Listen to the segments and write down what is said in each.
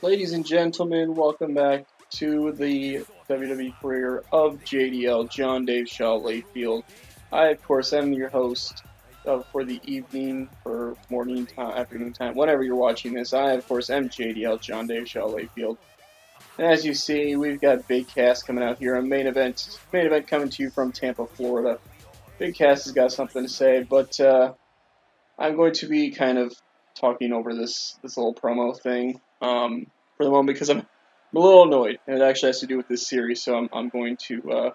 Ladies and gentlemen, welcome back to the WWE career of JDL, John Dave Shaw Layfield. I, of course, am your host for the evening, or morning time, afternoon time, whenever you're watching this. I, of course, am JDL, John Dave Shaw Layfield. And as you see, we've got Big Cass coming out here on main event coming to you from Tampa, Florida. Big Cass has got something to say, but I'm going to be kind of talking over this little promo thing for the moment because I'm a little annoyed, and it actually has to do with this series. So I'm going to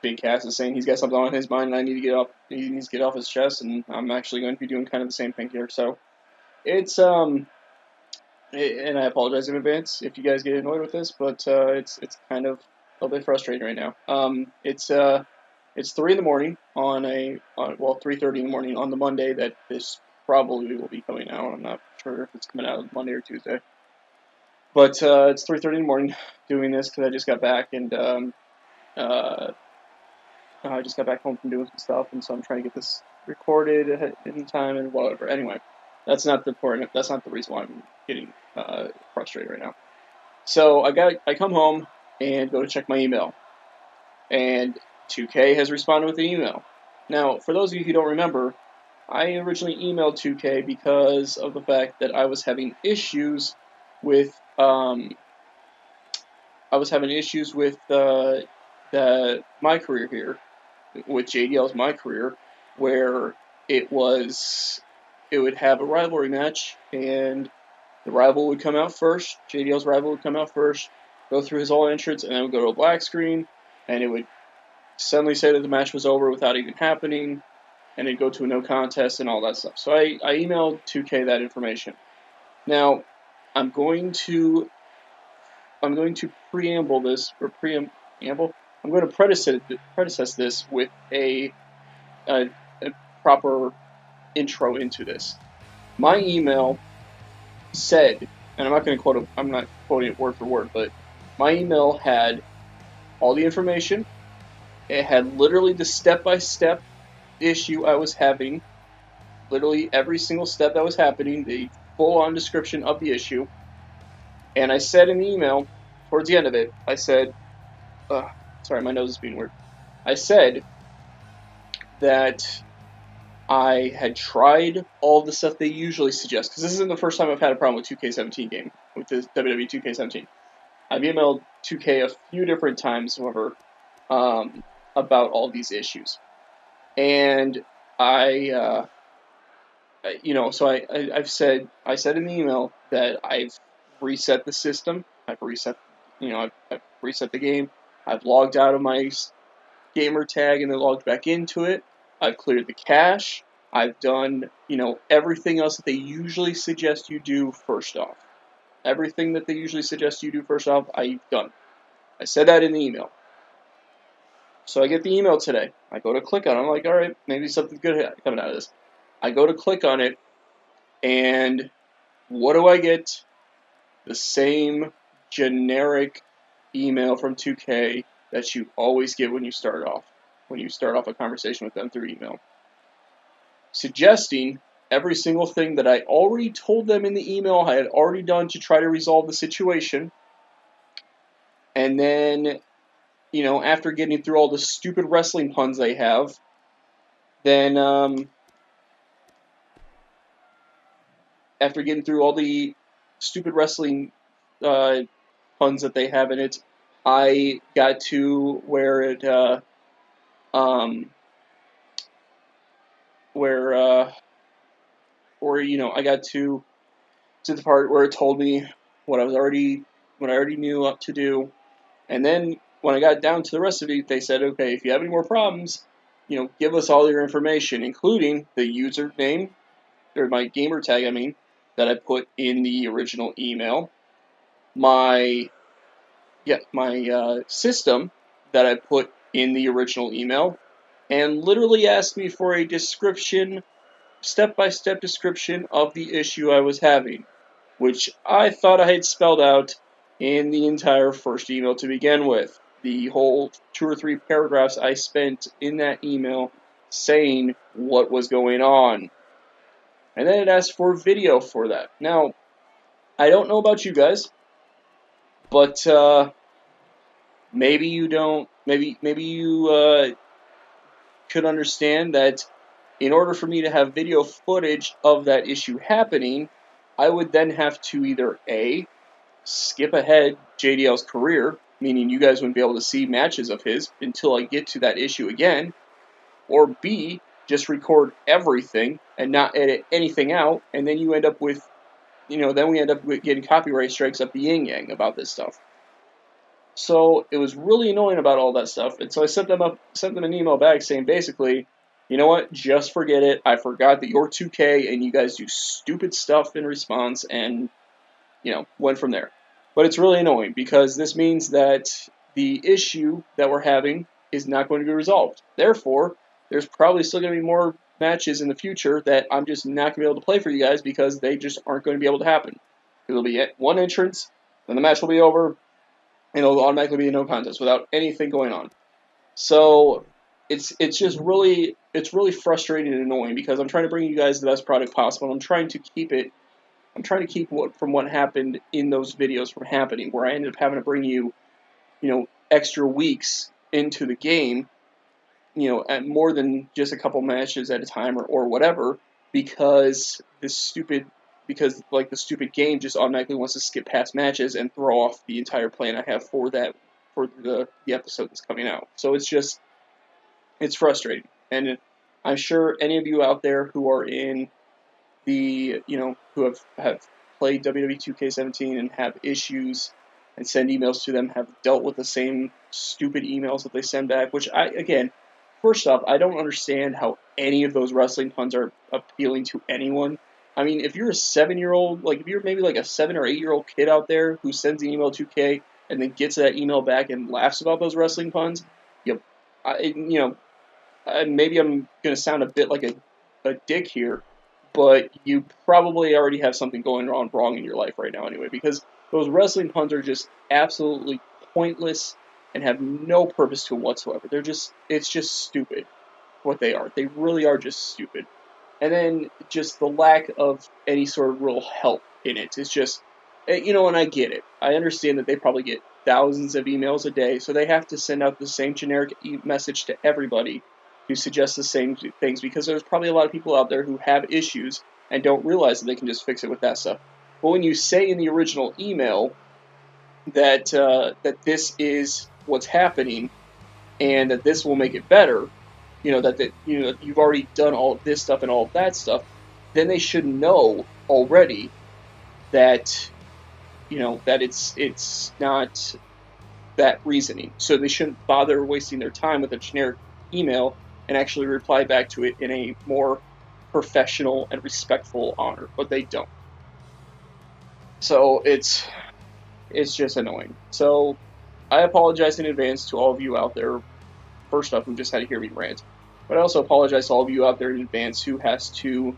Big Cass is saying he's got something on his mind, and I need to get off. He needs to get off his chest, and I'm actually going to be doing kind of the same thing here. So it's and I apologize in advance if you guys get annoyed with this, but it's kind of a little bit frustrating right now. It's 3 in the morning on 3:30 in the morning on the Monday that this probably will be coming out. I'm not sure if it's coming out Monday or Tuesday. But it's 3:30 in the morning doing this because I just got back and I just got back home from doing some stuff, and so I'm trying to get this recorded in time and whatever. Anyway, that's not the point. That's not the reason why I'm getting frustrated right now. So I come home and go to check my email, and 2K has responded with the email. Now, for those of you who don't remember, I originally emailed 2K because of the fact that I was having issues with the Mycareer here, with JDL's Mycareer, where it would have a rivalry match, and the rival would come out first. JDL's rival would come out first, go through his all entrance, and then would go to a black screen, and it would suddenly say that the match was over without even happening, and it'd go to a no contest and all that stuff. So I emailed 2K that information. Now, I'm going to preamble this, or preamble. I'm going to predecess this with a proper intro into this. My email said, and I'm not quoting it word for word, but my email had all the information. It had literally the step-by-step issue I was having, literally every single step that was happening, the full-on description of the issue. And I said in the email, towards the end of it, I said, sorry, my nose is being weird. I said that I had tried all the stuff they usually suggest, because this isn't the first time I've had a problem with 2K17 game, with the WWE 2K17. I've emailed 2K a few different times, however, about all these issues. And I said in the email that I've reset the system, I've reset the game, I've logged out of my gamer tag and then logged back into it, I've cleared the cache, I've done, everything else that they usually suggest you do first off. Everything that they usually suggest you do first off, I've done. I said that in the email. So I get the email today. I go to click on it. I'm like, all right, maybe something's good coming out of this. I go to click on it, and what do I get? The same generic email from 2K that you always get when you start off a conversation with them through email, suggesting every single thing that I already told them in the email I had already done to try to resolve the situation. And then, after getting through all the stupid wrestling puns they have, then after getting through all the stupid wrestling puns that they have in it, I got to where I got to the part where it told me what I already knew what to do, and then when I got down to the rest of it, they said, okay, if you have any more problems, give us all your information, including the username, or my gamer tag, that I put in the original email, my system that I put in the original email, and literally asked me for a description, step-by-step description of the issue I was having, which I thought I had spelled out in the entire first email to begin with. The whole 2 or 3 paragraphs I spent in that email saying what was going on. And then it asked for video for that. Now, I don't know about you guys, but maybe you don't. Maybe you could understand that in order for me to have video footage of that issue happening, I would then have to either A, skip ahead JDL's career, meaning you guys wouldn't be able to see matches of his until I get to that issue again, or B, just record everything and not edit anything out, and then you end up with, then we end up with getting copyright strikes up the yin-yang about this stuff. So it was really annoying about all that stuff, and so I sent them an email back saying basically, you know what, just forget it. I forgot that you're 2K and you guys do stupid stuff in response, and went from there. But it's really annoying because this means that the issue that we're having is not going to be resolved. Therefore, there's probably still going to be more matches in the future that I'm just not going to be able to play for you guys because they just aren't going to be able to happen. It'll be one entrance, then the match will be over, and it'll automatically be a no contest without anything going on. So it's just really frustrating and annoying because I'm trying to bring you guys the best product possible. I'm trying to keep what happened in those videos from happening, where I ended up having to bring you, extra weeks into the game, at more than just a couple matches at a time or whatever, because the stupid game just automatically wants to skip past matches and throw off the entire plan I have for the episode that's coming out. So it's frustrating, and I'm sure any of you out there who are in who have played WWE 2K17 and have issues and send emails to them have dealt with the same stupid emails that they send back, which first off, I don't understand how any of those wrestling puns are appealing to anyone. I mean, if you're a 7-year-old, if you're maybe like a 7 or 8-year-old kid out there who sends an email to 2K and then gets that email back and laughs about those wrestling puns, maybe I'm going to sound a bit like a dick here, but you probably already have something going on wrong in your life right now anyway, because those wrestling puns are just absolutely pointless and have no purpose to them whatsoever. It's just stupid what they are. They really are just stupid. And then just the lack of any sort of real help in it. It's just, and I get it. I understand that they probably get thousands of emails a day, so they have to send out the same generic message to everybody who suggests the same things, because there's probably a lot of people out there who have issues and don't realize that they can just fix it with that stuff. But when you say in the original email that this is what's happening and that this will make it better, that you've already done all of this stuff and all of that stuff, then they should know already that that it's not that reasoning. So they shouldn't bother wasting their time with a generic email and actually reply back to it in a more professional and respectful manner, but they don't. So it's just annoying. So I apologize in advance to all of you out there, first off, who just had to hear me rant, but I also apologize to all of you out there in advance who has to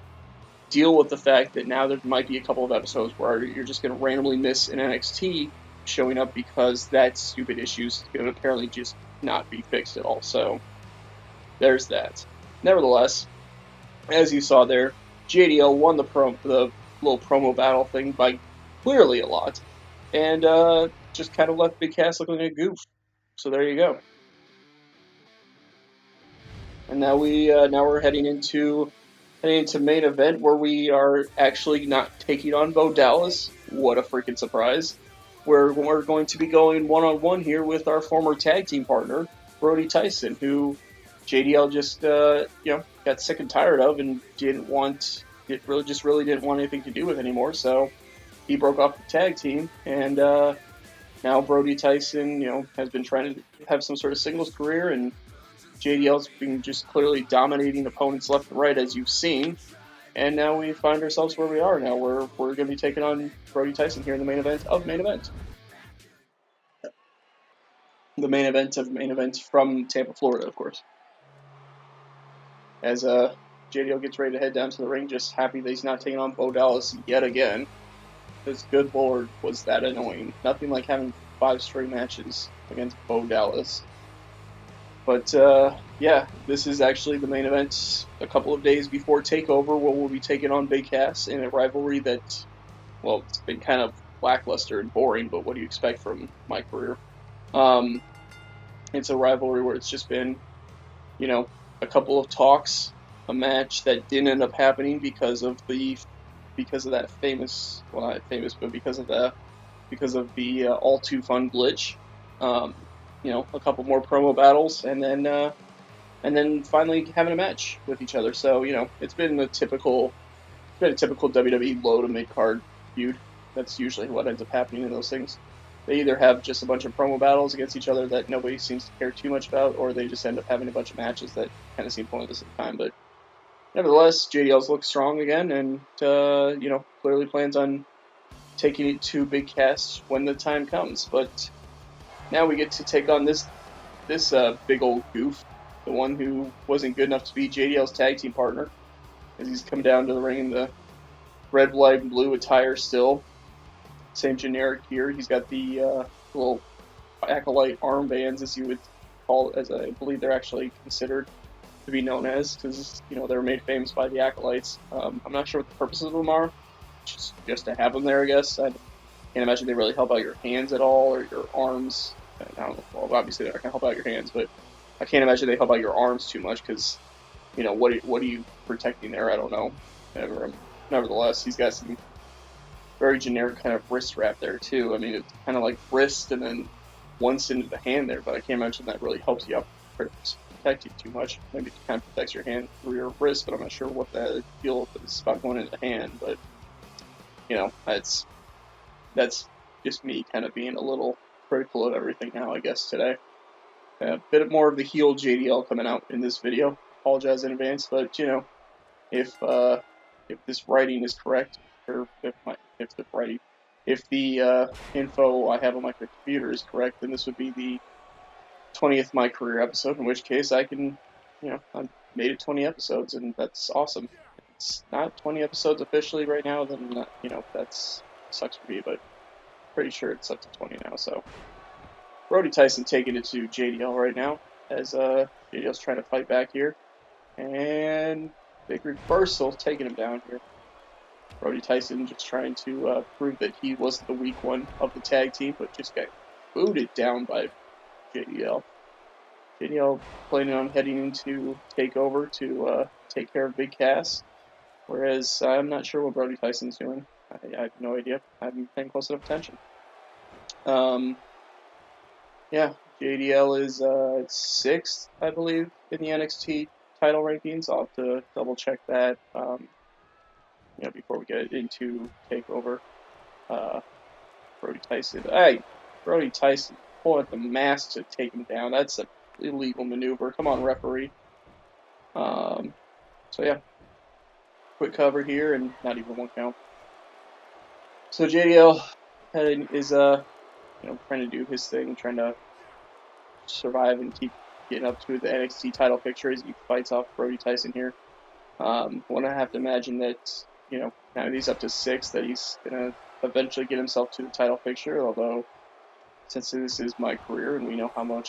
deal with the fact that now there might be a couple of episodes where you're just going to randomly miss an NXT showing up because that stupid issue is going to apparently just not be fixed at all. So there's that. Nevertheless, as you saw there, JDL won the little promo battle thing by clearly a lot, and just kind of left Big Cass looking like a goof. So there you go. And now we're heading into main event, where we are actually not taking on Bo Dallas. What a freaking surprise! We're going to be going one-on-one here with our former tag team partner, Brody Tyson, who JDL just got sick and tired of and really didn't want anything to do with anymore. So he broke off the tag team, and now Brody Tyson has been trying to have some sort of singles career, and JDL's been just clearly dominating opponents left and right, as you've seen. And now we find ourselves where we are now. We're going to be taking on Brody Tyson here in the main event of main event. The main event of main event from Tampa, Florida, of course. As JDL gets ready to head down to the ring, just happy that he's not taking on Bo Dallas yet again. Because good lord, was that annoying. Nothing like having 5 straight matches against Bo Dallas. But, yeah, this is actually the main event a couple of days before TakeOver, where we'll be taking on Big Cass in a rivalry that well, it's been kind of lackluster and boring, but what do you expect from Mycareer? Um, it's a rivalry where it's just been, a couple of talks, a match that didn't end up happening because of that famous, well, not famous, but because of the all too fun glitch. Um, a couple more promo battles, and then finally having a match with each other. So it's been a typical WWE low to mid card feud. That's usually what ends up happening in those things. They either have just a bunch of promo battles against each other that nobody seems to care too much about, or they just end up having a bunch of matches that kind of seem pointless at the time. But nevertheless, JDL's look strong again, and clearly plans on taking it to Big Cass when the time comes. But now we get to take on this big old goof, the one who wasn't good enough to be JDL's tag team partner, as he's come down to the ring in the red, white, and blue attire still. Same generic gear. He's got the little acolyte armbands, as you would call, as I believe they're actually considered to be known as, because they're made famous by the acolytes. I'm not sure what the purposes of them are. Just to have them there, I guess. I can't imagine they really help out your hands at all or your arms. I don't know. Well, obviously they're not gonna help out your hands, but I can't imagine they help out your arms too much because what are you protecting there? I don't know. Nevertheless, he's got some very generic kind of wrist wrap there too. I mean, it's kind of like wrist and then once into the hand there, but I can't imagine that really helps you out protect you too much. Maybe it kind of protects your hand through your wrist, but I'm not sure what that deal is about going into the hand. But that's just me kind of being a little critical of everything now, I guess, today. A bit more of the heel JDL coming out in this video. Apologize in advance, but if this writing is correct, or if the info I have on my computer is correct, then this would be the 20th Mycareer episode. In which case, I've made it 20 episodes, and that's awesome. It's not 20 episodes officially right now, then that's sucks for me, but pretty sure it's up to 20 now. So Brody Tyson taking it to JDL right now, as JDL's trying to fight back here, and big reversal taking him down here. Brody Tyson just trying to prove that he wasn't the weak one of the tag team, but just got booted down by JDL. JDL planning on heading into TakeOver to take care of Big Cass, whereas I'm not sure what Brody Tyson's doing. I have no idea. I haven't been paying close enough attention. JDL is 6th, I believe, in the NXT title rankings. I'll have to double check that. Before we get into TakeOver. Brody Tyson. Hey, Brody Tyson pulling at the mask to take him down. That's an illegal maneuver. Come on, referee. Quick cover here and not even one count. So JDL is trying to do his thing, trying to survive and keep getting up to the NXT title picture as he fights off Brody Tyson here. One I have to imagine that now he's up to 6, that he's gonna eventually get himself to the title picture. Although, since this is Mycareer and we know how long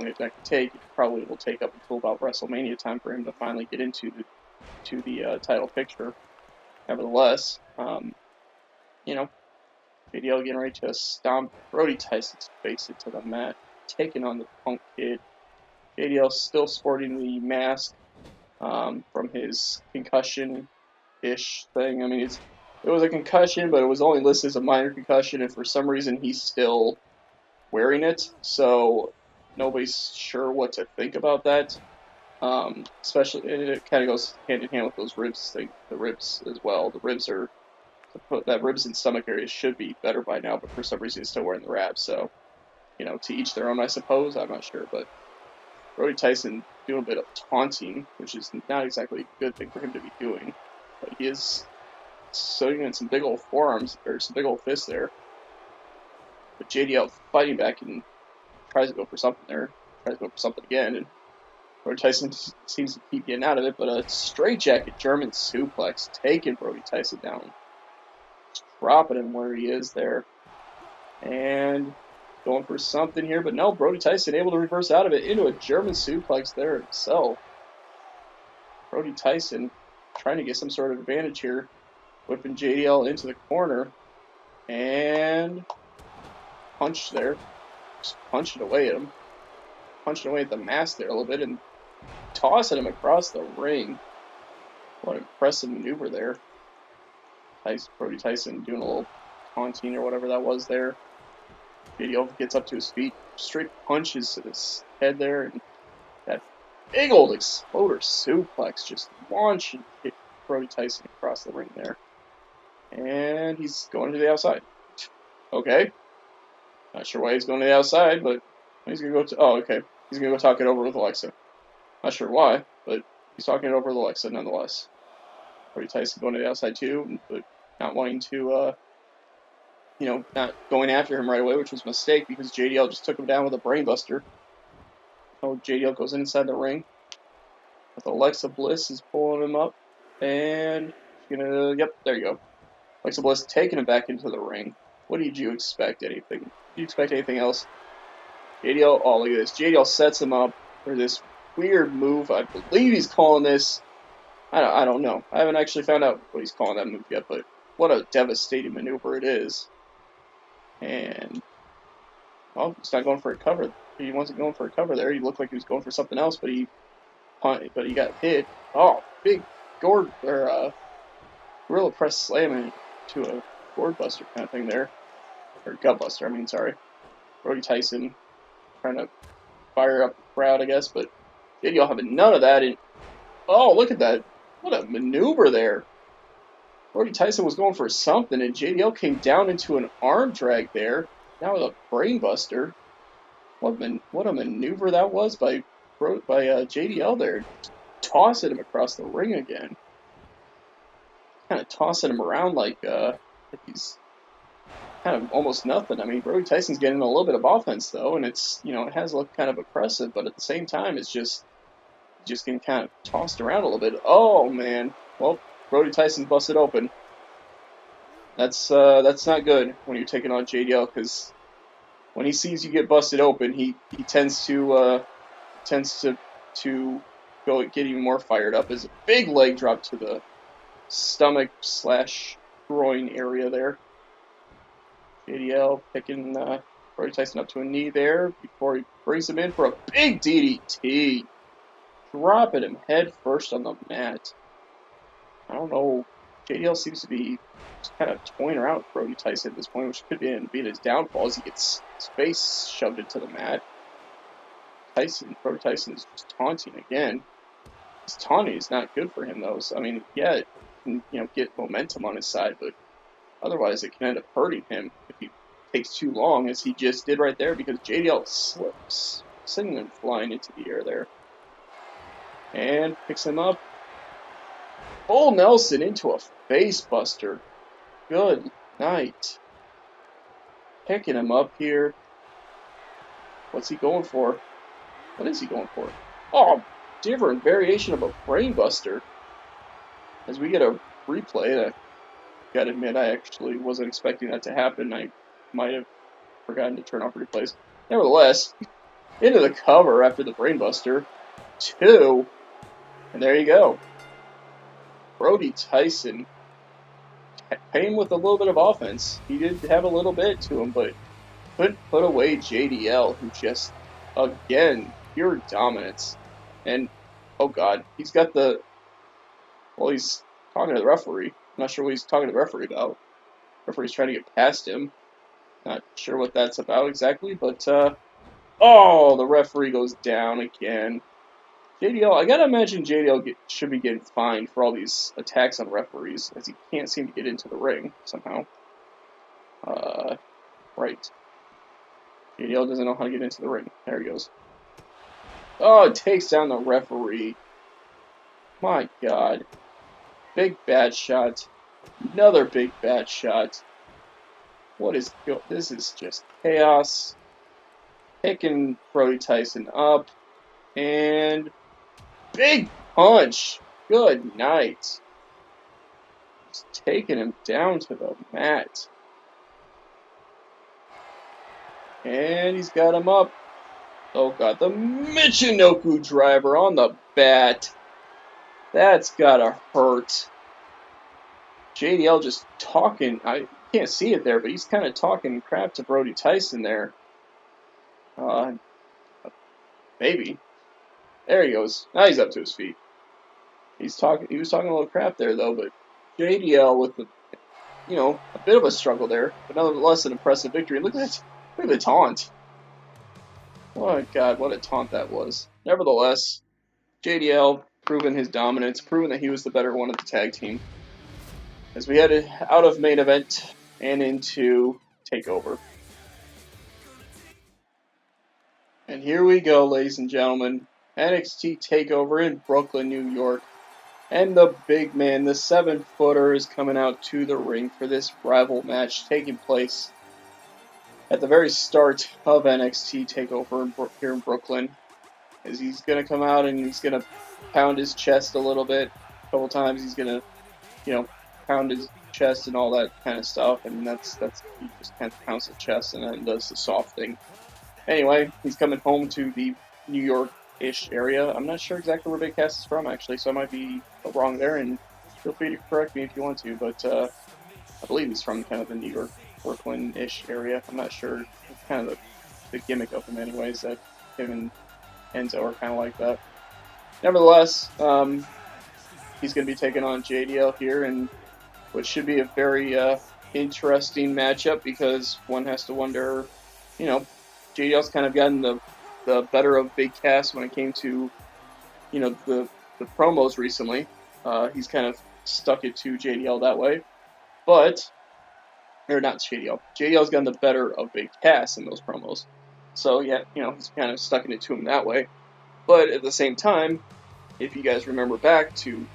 it's going to take, it probably will take up until about WrestleMania time for him to finally get into the title picture. Nevertheless, JDL getting ready to stomp Brody Tyson's face into the mat, taking on the Punk Kid. JDL still sporting the mask from his concussion-ish thing. I mean, it was a concussion, but it was only listed as a minor concussion, and for some reason he's still wearing it, so nobody's sure what to think about that. Especially, and it kind of goes hand in hand with those ribs thing, the ribs as well. That ribs and stomach area should be better by now, but for some reason he's still wearing the wrap. So, to each their own, I suppose. I'm not sure, but Brody Tyson doing a bit of taunting, which is not exactly a good thing for him to be doing, but he is swinging in some big old forearms, or some big old fists there. But JDL fighting back and tries to go for something there, tries to go for something again, and Brody Tyson seems to keep getting out of it, but a straightjacket German suplex taking Brody Tyson down, dropping him where he is there, and going for something here, but no, Brody Tyson able to reverse out of it into a German suplex there himself. Brody Tyson trying to get some sort of advantage here. whipping JDL into the corner, and punch there. Just punching away at him. Punching away at the mask there a little bit and tossing him across the ring. What an impressive maneuver there. Brody Tyson doing a little taunting or whatever that was there. JDL gets up to his feet, straight punches to his head there, and that big old exploder suplex just launching Brody Tyson across the ring there. And he's going to the outside. Okay. Not sure why he's going to the outside, but he's going to go to... Oh, okay. He's going to go talk it over with Alexa. Not sure why, but he's talking it over with Alexa nonetheless. Brody Tyson going to the outside too, but not wanting to, not going after him right away, which was a mistake because JDL just took him down with a brainbuster. Oh, JDL goes inside the ring. With Alexa Bliss is pulling him up. And yep, there you go. Alexa Bliss taking him back into the ring. What did you expect? Anything? Did you expect anything else? JDL, oh, look at this. JDL sets him up for this weird move. I believe he's calling this. I don't know. I haven't actually found out what he's calling that move yet, but what a devastating maneuver it is. And, well, he's not going for a cover. He wasn't going for a cover there. He looked like he was going for something else, but he got hit. Oh, big gorilla press slamming to a gourd buster kind of thing there. Or gut buster, sorry. Brody Tyson trying to fire up the crowd, I guess, but JDL having none of that. And, oh, look at that. What a maneuver there. Brody Tyson was going for something, and JDL came down into an arm drag there. Now with a brainbuster. What a maneuver that was by JDL there. Tossing him across the ring again. Kind of tossing him around like he's kind of almost nothing. Brody Tyson's getting a little bit of offense, though, and it's, it has looked kind of impressive, but at the same time, it's just getting kind of tossed around a little bit. Oh, man. Well, Brody Tyson's busted open. That's not good when you're taking on JDL, because when he sees you get busted open, he tends to go get even more fired up. As a big leg drop to the stomach / groin area there. JDL picking Brody Tyson up to a knee there before he brings him in for a big DDT. Dropping him head first on the mat. I don't know. JDL seems to be just kind of toying around with Brody Tyson at this point, which could be his downfall as he gets his face shoved into the mat. Brody Tyson is just taunting again. His taunting is not good for him, though. So, yeah, it can, get momentum on his side, but otherwise it can end up hurting him if he takes too long, as he just did right there, because JDL slips, sending him flying into the air there. And picks him up. Bull Nelson into a face buster. Good night. Picking him up here. What's he going for? What is he going for? Oh, different variation of a brain buster. As we get a replay, I gotta admit, I actually wasn't expecting that to happen. I might have forgotten to turn off replays. Nevertheless, into the cover after the brain buster. 2. And there you go. Brody Tyson paying with a little bit of offense. He did have a little bit to him, but couldn't put away JDL, who just, again, pure dominance. And, oh god, he's got the... Well, he's talking to the referee. I'm not sure what he's talking to the referee about. The referee's trying to get past him. Not sure what that's about exactly, but, oh, the referee goes down again. JDL, I gotta imagine JDL should be getting fined for all these attacks on referees, as he can't seem to get into the ring, somehow. Right. JDL doesn't know how to get into the ring. There he goes. Oh, it takes down the referee. My god. Big bad shot. Another big bad shot. This is just chaos. Picking Brody Tyson up. And... big punch. Good night. Just taking him down to the mat. And he's got him up. Oh god, the Michinoku driver on the bat. That's gotta hurt. JDL just talking. I can't see it there, but he's kind of talking crap to Brody Tyson there. Maybe. There he goes. Now he's up to his feet. He was talking a little crap there though, but JDL with the, a bit of a struggle there, but nonetheless an impressive victory. Look at the taunt. Oh God, what a taunt that was. Nevertheless, JDL proving his dominance, proving that he was the better one of the tag team. As we headed out of main event and into TakeOver. And here we go, ladies and gentlemen. NXT TakeOver in Brooklyn, New York. And the big man, the 7-footer, is coming out to the ring for this rival match taking place at the very start of NXT TakeOver here in Brooklyn. As he's going to come out and he's going to pound his chest a little bit. A couple times he's going to, pound his chest and all that kind of stuff. And that's he just kind of pounds the chest and then does the soft thing. Anyway, he's coming home to the New York-ish area. I'm not sure exactly where Big Cass is from, actually, so I might be wrong there, and feel free to correct me if you want to, but I believe he's from kind of the New York, Brooklyn-ish area. I'm not sure. It's kind of the gimmick of him anyways, that him and Enzo are kind of like that. Nevertheless, he's going to be taking on JDL here, and what should be a very interesting matchup, because one has to wonder, JDL's kind of gotten the better of Big Cass when it came to, the promos recently. He's kind of stuck it to JDL that way. Or not JDL. JDL's gotten the better of Big Cass in those promos. So, yeah, he's kind of stuck it to him that way. But at the same time, if you guys remember back to,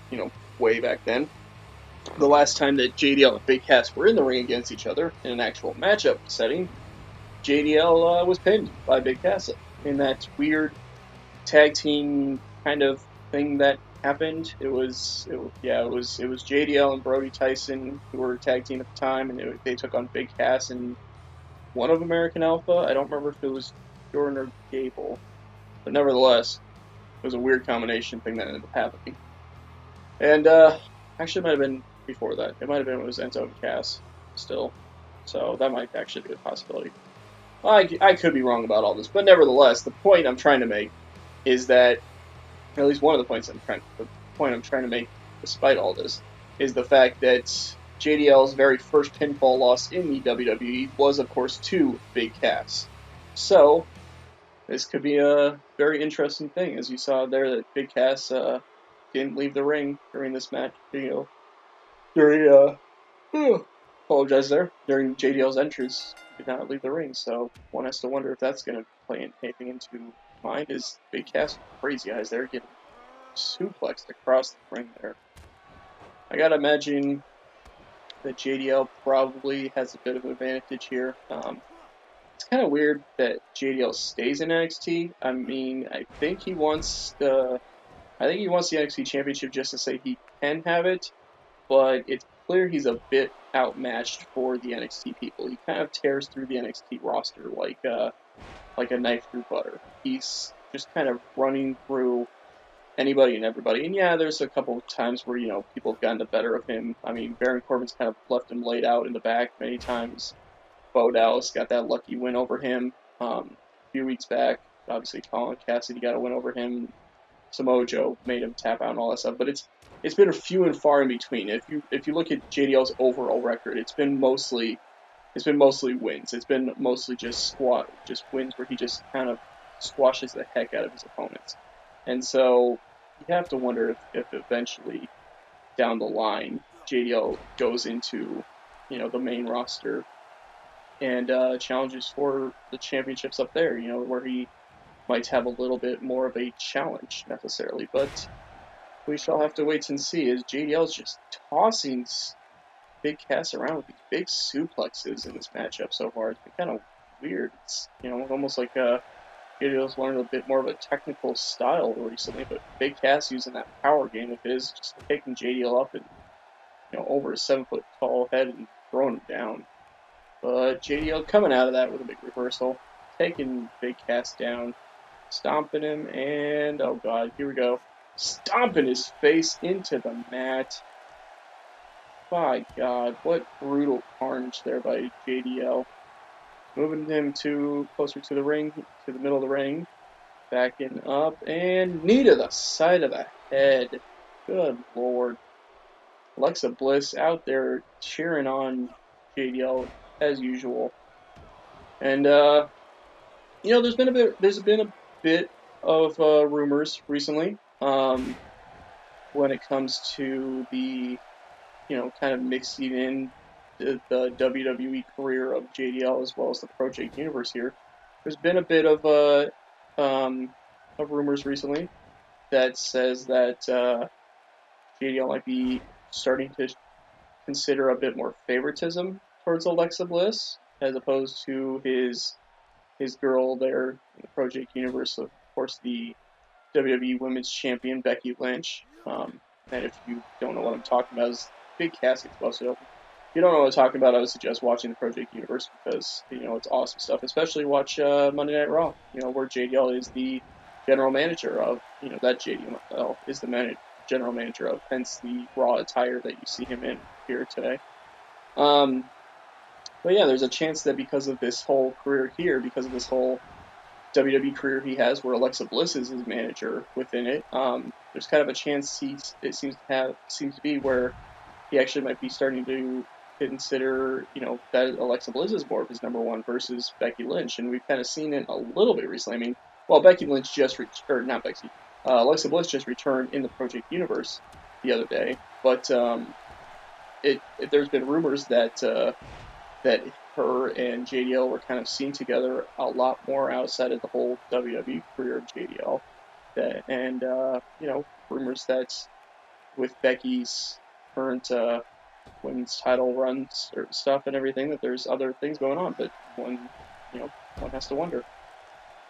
way back then, the last time that JDL and Big Cass were in the ring against each other in an actual matchup setting, JDL was pinned by Big Cass in that weird tag team kind of thing that happened. It was JDL and Brody Tyson who were a tag team at the time, and they took on Big Cass and one of American Alpha. I don't remember if it was Jordan or Gable, but nevertheless, it was a weird combination thing that ended up happening. And actually, it might have been before that. It might have been when it was Enzo and Cass still, so that might actually be a possibility. I could be wrong about all this, but nevertheless, the point I'm trying to make is that, at least one of the point I'm trying to make, despite all this, is the fact that JDL's very first pinfall loss in the WWE was, of course, to Big Cass. So, this could be a very interesting thing, as you saw there that Big Cass didn't leave the ring during this match, apologize there, during JDL's entrance, did not leave the ring, so one has to wonder if that's going to play anything into mind. Is Big Cass crazy eyes there, getting suplexed across the ring there. I gotta imagine that JDL probably has a bit of an advantage here. It's kind of weird that JDL stays in NXT. I mean, I think he wants the NXT Championship just to say he can have it, but it's clear he's a bit outmatched for the NXT people. He kind of tears through the NXT roster like a knife through butter. He's just kind of running through anybody and everybody. And yeah, there's a couple of times where, people have gotten the better of him. I mean, Baron Corbin's kind of left him laid out in the back many times. Bo Dallas got that lucky win over him a few weeks back. Obviously, Colin Cassidy got a win over him. Samoa Joe made him tap out and all that stuff. But it's been a few and far in between. If you look at JDL's overall record, it's been mostly wins. It's been mostly just wins where he just kind of squashes the heck out of his opponents. And so you have to wonder if eventually down the line JDL goes into, the main roster and challenges for the championships up there, where he might have a little bit more of a challenge necessarily. But we shall have to wait and see, as JDL's just tossing Big Cass around with these big suplexes in this matchup so far. It's been kind of weird. It's, almost like JDL's learned a bit more of a technical style recently, but Big Cass using that power game of his, just taking JDL up and, over a 7-foot tall head and throwing him down. But JDL coming out of that with a big reversal, taking Big Cass down, stomping him, and oh god, here we go. Stomping his face into the mat. My God, what brutal carnage there by JDL. Moving him closer to the ring, to the middle of the ring. Backing up, and knee to the side of the head. Good Lord. Alexa Bliss out there cheering on JDL as usual. And, there's been a bit of rumors recently when it comes to the, kind of mixing in the WWE career of JDL as well as the ProJaked universe here. There's been a bit of rumors recently that says that JDL might be starting to consider a bit more favoritism towards Alexa Bliss as opposed to his girl there in the ProJaked universe, of course, the WWE Women's Champion Becky Lynch. And if you don't know what I'm talking about, is Big Cass gets busted open. If you don't know what I'm talking about, I would suggest watching the ProJaked universe because it's awesome stuff. Especially watch Monday Night Raw, where JDL is the general manager of, that JDL is the general manager of, hence the Raw attire that you see him in here today. But yeah, there's a chance that because of this whole career here, because of this whole WWE career he has, where Alexa Bliss is his manager within it, there's kind of a chance it seems to be where he actually might be starting to consider, that Alexa Bliss is more of his number one versus Becky Lynch, and we've kind of seen it a little bit recently. I mean, Becky Lynch Alexa Bliss just returned in the ProJaked universe the other day, but there's been rumors that her and JDL were kind of seen together a lot more outside of the whole WWE career of JDL. And rumors that with Becky's current women's title runs or stuff and everything, that there's other things going on. But one has to wonder.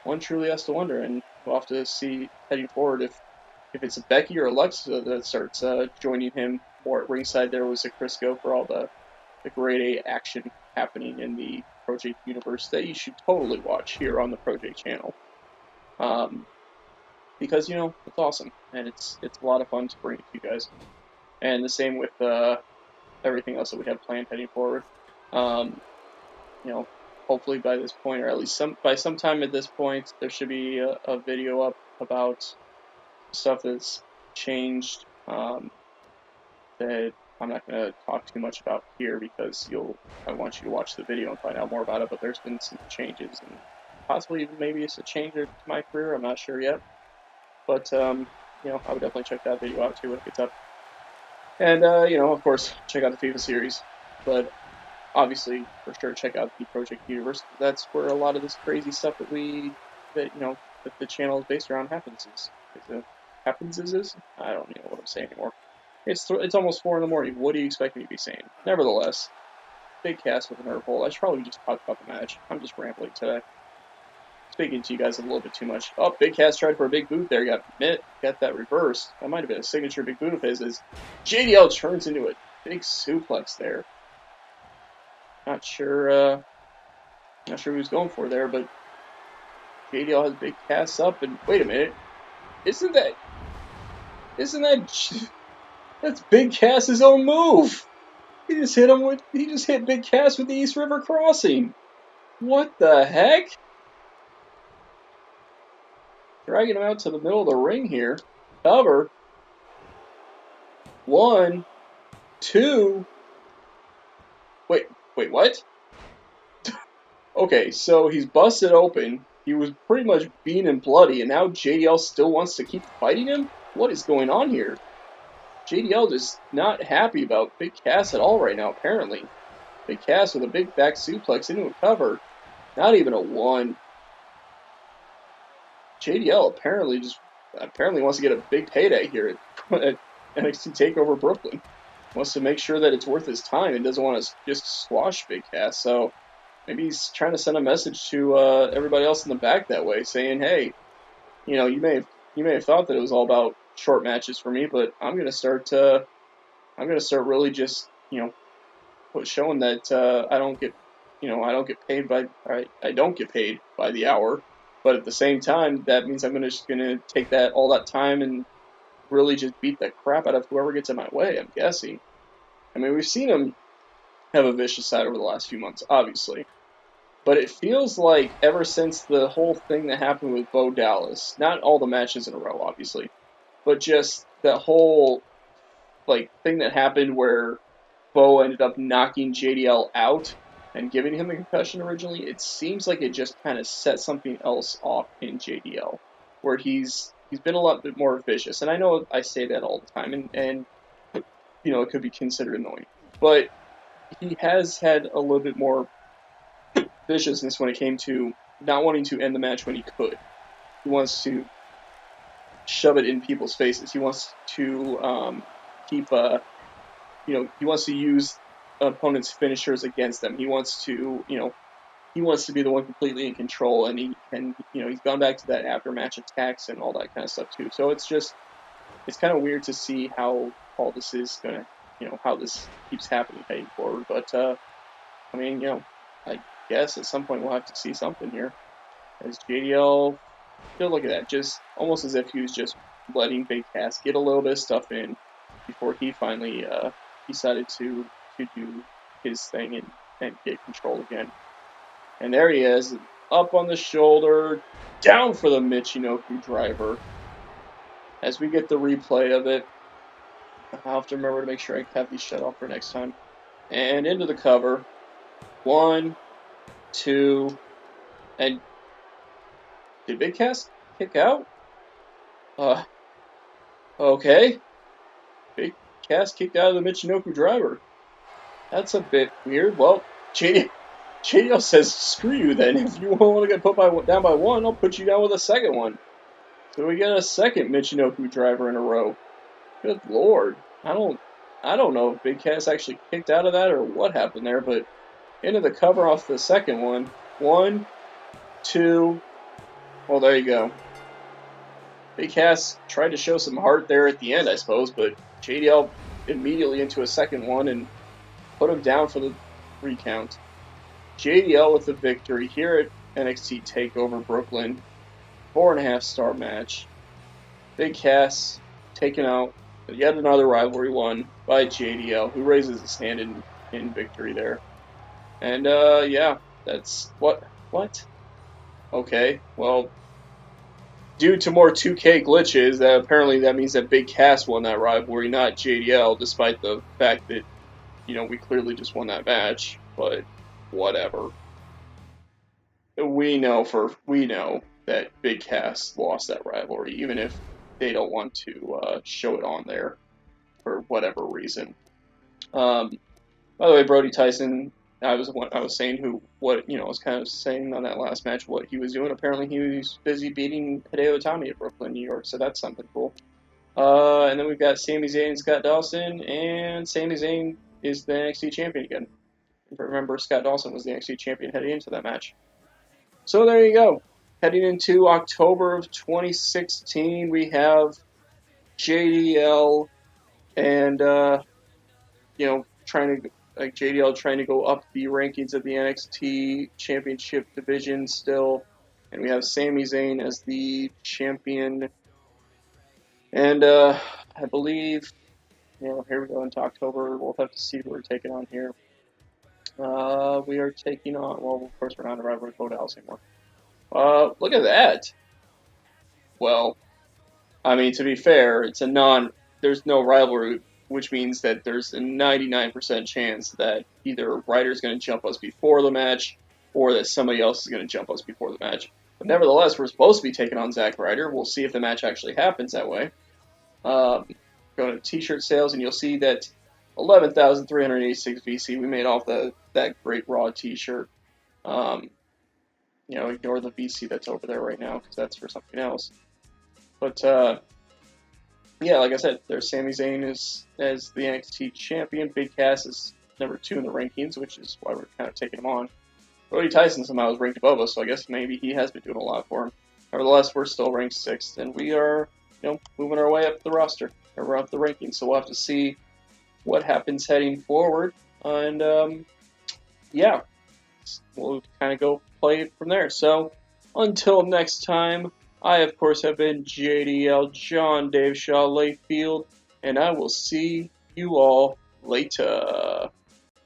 One truly has to wonder, and we'll have to see heading forward if it's Becky or Alexa that starts joining him more at ringside there with Crisco for all the grade A action happening in the ProJaked universe that you should totally watch here on the ProJaked channel. Because, it's awesome, and it's a lot of fun to bring it to you guys. And the same with everything else that we have planned heading forward. Hopefully by this point, or at least by some time at this point, there should be a video up about stuff that's changed that I'm not going to talk too much about here because I want you to watch the video and find out more about it, but there's been some changes, and possibly even maybe it's a change to my career, I'm not sure yet. But, I would definitely check that video out too when it gets up. And, of course, check out the FIFA series. But obviously, for sure, check out the ProJaked universe. That's where a lot of this crazy stuff that the channel is based around happens. I don't know what I'm saying anymore. It's almost 4 in the morning. What do you expect me to be saying? Nevertheless, Big Cass with a nerve hole. I should probably just talk about the match. I'm just rambling today. Speaking to you guys a little bit too much. Oh, Big Cass tried for a big boot there. Got that reversed. That might have been a signature big boot of his. As JDL turns into a big suplex there. Not sure who he's going for there, but JDL has Big Cass up. And wait a minute, isn't that that's Big Cass's own move? He just hit Big Cass with the East River Crossing. What the heck? Dragging him out to the middle of the ring here. Cover. 1, 2. Wait, what? Okay, so he's busted open. He was pretty much beaten and bloody, and now JDL still wants to keep fighting him? What is going on here? JDL just not happy about Big Cass at all right now, apparently. Big Cass with a big back suplex into a cover. Not even a 1. JDL apparently wants to get a big payday here at NXT TakeOver Brooklyn. Wants to make sure that it's worth his time and doesn't want to just squash Big Cass. So maybe he's trying to send a message to everybody else in the back that way, saying, "Hey, you may have thought that it was all about short matches for me, but I'm gonna start really just showing that I don't get paid by the hour, but at the same time that means I'm just gonna take all that time and really just beat the crap out of whoever gets in my way, I'm guessing." I mean, we've seen him have a vicious side over the last few months, obviously. But it feels like ever since the whole thing that happened with Bo Dallas, not all the matches in a row, obviously, but just that whole thing that happened where Bo ended up knocking JDL out and giving him the concussion originally, it seems like it just kind of set something else off in JDL, where he's been a lot bit more vicious. And I know I say that all the time, and it could be considered annoying, but he has had a little bit more viciousness when it came to not wanting to end the match when he could. He wants to shove it in people's faces. He wants to keep he wants to use opponents' finishers against them. He wants to be the one completely in control, and he's gone back to that after-match attacks and all that kind of stuff too. So it's kind of weird to see how all this is gonna, how this keeps happening heading forward. But I mean, I guess at some point we'll have to see something here, as JDL. Look at that, just almost as if he was just letting Big Cass get a little bit of stuff in before he finally decided to do his thing and get control again. And there he is, up on the shoulder, down for the Michinoku driver. As we get the replay of it, I'll have to remember to make sure I have these shut off for next time. And into the cover. 1, 2, and did Big Cass kick out? Okay. Big Cass kicked out of the Michinoku driver. That's a bit weird. Well, JDL says, screw you then. If you want to get put down by 1, I'll put you down with a second one. So we get a second Michinoku driver in a row. Good lord. I don't know if Big Cass actually kicked out of that or what happened there, but into the cover off the second one. 1, 2. Well, there you go. Big Cass tried to show some heart there at the end, I suppose, but JDL immediately into a second one and put him down for the recount. JDL with the victory here at NXT TakeOver Brooklyn. 4.5-star match. Big Cass taken out yet another rivalry won by JDL, who raises his hand in victory there. And yeah, that's what? Okay, well, due to more 2K glitches, apparently that means that Big Cass won that rivalry, not JDL, despite the fact that, we clearly just won that match, but whatever. We know that Big Cass lost that rivalry, even if they don't want to show it on there for whatever reason. By the way, Brody Tyson, I was saying I was kind of saying on that last match what he was doing. Apparently he was busy beating Hideo Itami at Brooklyn, New York, so that's something cool. And then we've got Sami Zayn and Scott Dawson, and Sami Zayn is the NXT champion again. Remember, Scott Dawson was the NXT champion heading into that match. So there you go. Heading into October of 2016, we have JDL and JDL trying to go up the rankings of the NXT Championship division still, and we have Sami Zayn as the champion. And I believe, here we go into October. We'll have to see who we're taking on here. We are taking on, well, of course, we're not in a rivalry with Bo Dallas anymore. Look at that. Well, I mean, to be fair, there's no rivalry, which means that there's a 99% chance that either Ryder's going to jump us before the match, or that somebody else is going to jump us before the match. But nevertheless, we're supposed to be taking on Zack Ryder. We'll see if the match actually happens that way. Go to t-shirt sales, and you'll see that 11,386 VC we made off that great Raw t-shirt. Ignore the VC that's over there right now, because that's for something else. But, yeah, like I said, there's Sami Zayn as the NXT champion. Big Cass is number 2 in the rankings, which is why we're kind of taking him on. Brody Tyson somehow is ranked above us, so I guess maybe he has been doing a lot for him. Nevertheless, we're still ranked 6th, and we are, moving our way up the roster, or we're up the rankings, so we'll have to see what happens heading forward. And, yeah, we'll kind of go play it from there. So, until next time, I, of course, have been JDL, John Dave Shaw Layfield, and I will see you all Later.